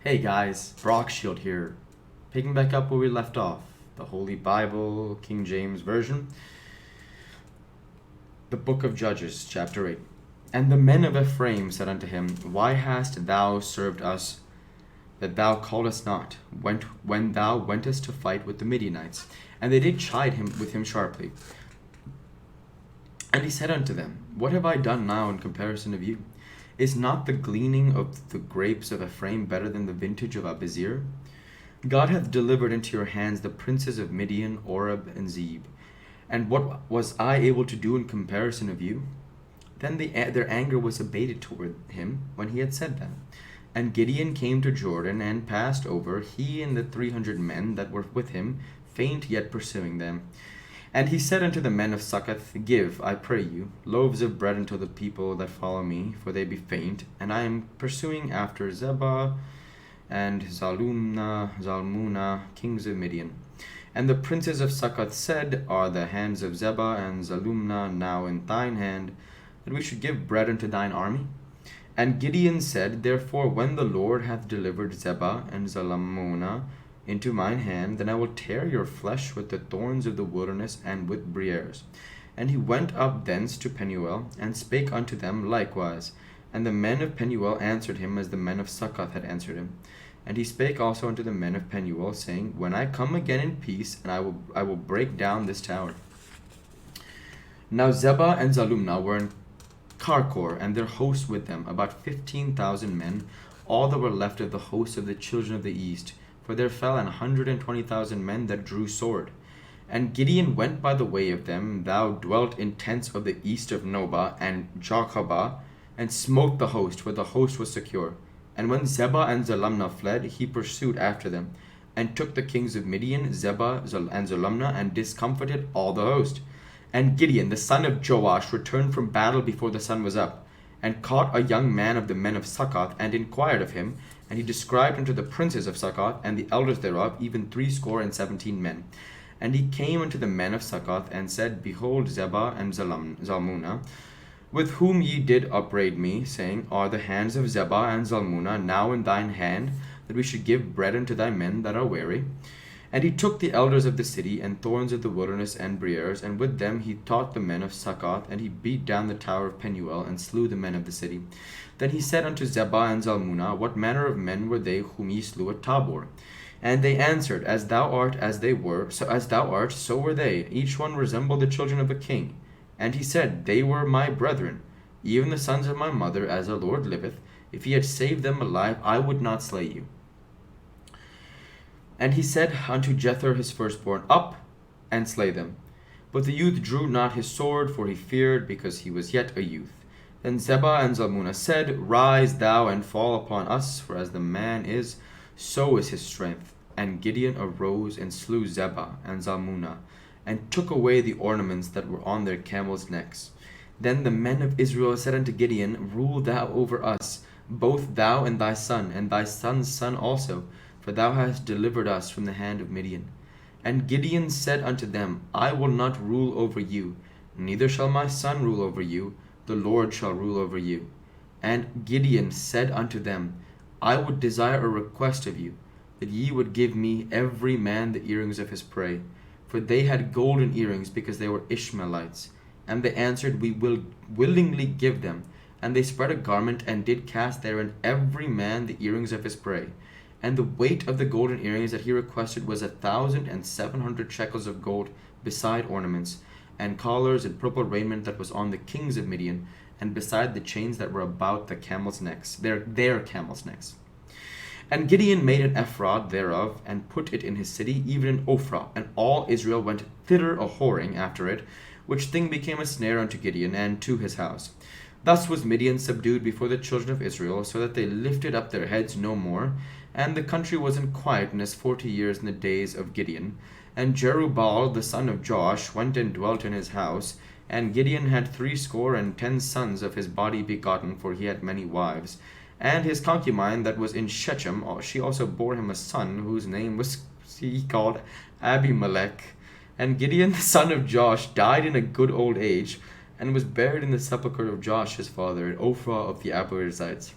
Hey guys, Brock Shield here. Picking back up where we left off. The Holy Bible, King James Version. The Book of Judges, chapter 8. And the men of Ephraim said unto him, Why hast thou served us, that thou calledst not, when thou wentest to fight with the Midianites? And they did chide him with him sharply. And he said unto them, What have I done now in comparison of you? Is not the gleaning of the grapes of Ephraim better than the vintage of Abizir? God hath delivered into your hands the princes of Midian, Oreb, and Zeb. And what was I able to do in comparison of you? Then their anger was abated toward him when he had said that. And Gideon came to Jordan and passed over, he and the 300 men that were with him, faint yet pursuing them. And he said unto the men of Succoth, Give, I pray you, loaves of bread unto the people that follow me, for they be faint, and I am pursuing after Zebah and Zalmunna, kings of Midian. And the princes of Succoth said, Are the hands of Zebah and Zalmunna now in thine hand, that we should give bread unto thine army? And Gideon said, Therefore, when the Lord hath delivered Zebah and Zalmunna into mine hand, then I will tear your flesh with the thorns of the wilderness and with briers. And he went up thence to Penuel, and spake unto them likewise. And the men of Penuel answered him as the men of Succoth had answered him. And he spake also unto the men of Penuel, saying, When I come again in peace, and I will break down this tower. Now Zebah and Zalmunna were in Karkor, and their host with them, about 15,000 men, all that were left of the host of the children of the east. For there fell 120,000 men that drew sword. And Gideon went by the way of them, thou dwelt in tents of the east of Nobah and Jochebah, and smote the host, for the host was secure. And when Zebah and Zalmunna fled, he pursued after them, and took the kings of Midian, Zebah and Zalmunna, and discomfited all the host. And Gideon, the son of Joash, returned from battle before the sun was up, and caught a young man of the men of Succoth, and inquired of him. And he described unto the princes of Succoth, and the elders thereof, even 17 men. And he came unto the men of Succoth, and said, Behold, Zebah and Zalmunna, with whom ye did upbraid me, saying, Are the hands of Zebah and Zalmunna now in thine hand, that we should give bread unto thy men that are weary? And he took the elders of the city, and thorns of the wilderness, and briers, and with them he taught the men of Succoth, and he beat down the tower of Penuel, and slew the men of the city. Then he said unto Zebah and Zalmunna, What manner of men were they whom ye slew at Tabor? And they answered, As thou art, as they were, so as thou art, so were they. Each one resembled the children of a king. And he said, They were my brethren, even the sons of my mother, as the Lord liveth. If he had saved them alive, I would not slay you. And he said unto Jether his firstborn, Up, and slay them. But the youth drew not his sword, for he feared, because he was yet a youth. Then Zebah and Zalmunna said, Rise thou, and fall upon us, for as the man is, so is his strength. And Gideon arose, and slew Zebah and Zalmunna, and took away the ornaments that were on their camels' necks. Then the men of Israel said unto Gideon, Rule thou over us, both thou and thy son's son also, for thou hast delivered us from the hand of Midian. And Gideon said unto them, I will not rule over you, neither shall my son rule over you, the Lord shall rule over you. And Gideon said unto them, I would desire a request of you, that ye would give me every man the earrings of his prey. For they had golden earrings, because they were Ishmaelites. And they answered, We will willingly give them. And they spread a garment, and did cast therein every man the earrings of his prey. And the weight of the golden earrings that he requested was 1,700 shekels of gold, beside ornaments, and collars and purple raiment that was on the kings of Midian, and beside the chains that were about the camels' necks, their camels' necks. And Gideon made an ephod thereof, and put it in his city, even in Ophrah, and all Israel went thither a whoring after it, which thing became a snare unto Gideon, and to his house. Thus was Midian subdued before the children of Israel, so that they lifted up their heads no more, and the country was in quietness 40 years in the days of Gideon. And Jerubbaal the son of Joash went and dwelt in his house, and Gideon had 70 sons of his body begotten, for he had many wives. And his concubine that was in Shechem, she also bore him a son, whose name was he called Abimelech. And Gideon the son of Joash died in a good old age, and was buried in the sepulchre of Joash his father, in Ophrah of the Abiezrites.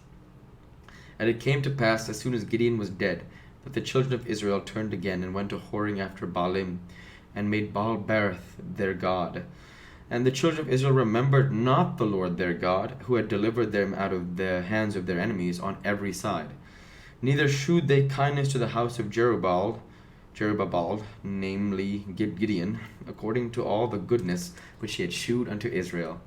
And it came to pass, as soon as Gideon was dead, that the children of Israel turned again and went to whoring after Baalim, and made Baal-berith their god. And the children of Israel remembered not the Lord their God, who had delivered them out of the hands of their enemies on every side. Neither shewed they kindness to the house of Jerubbaal, namely Gideon, according to all the goodness which he had shewed unto Israel.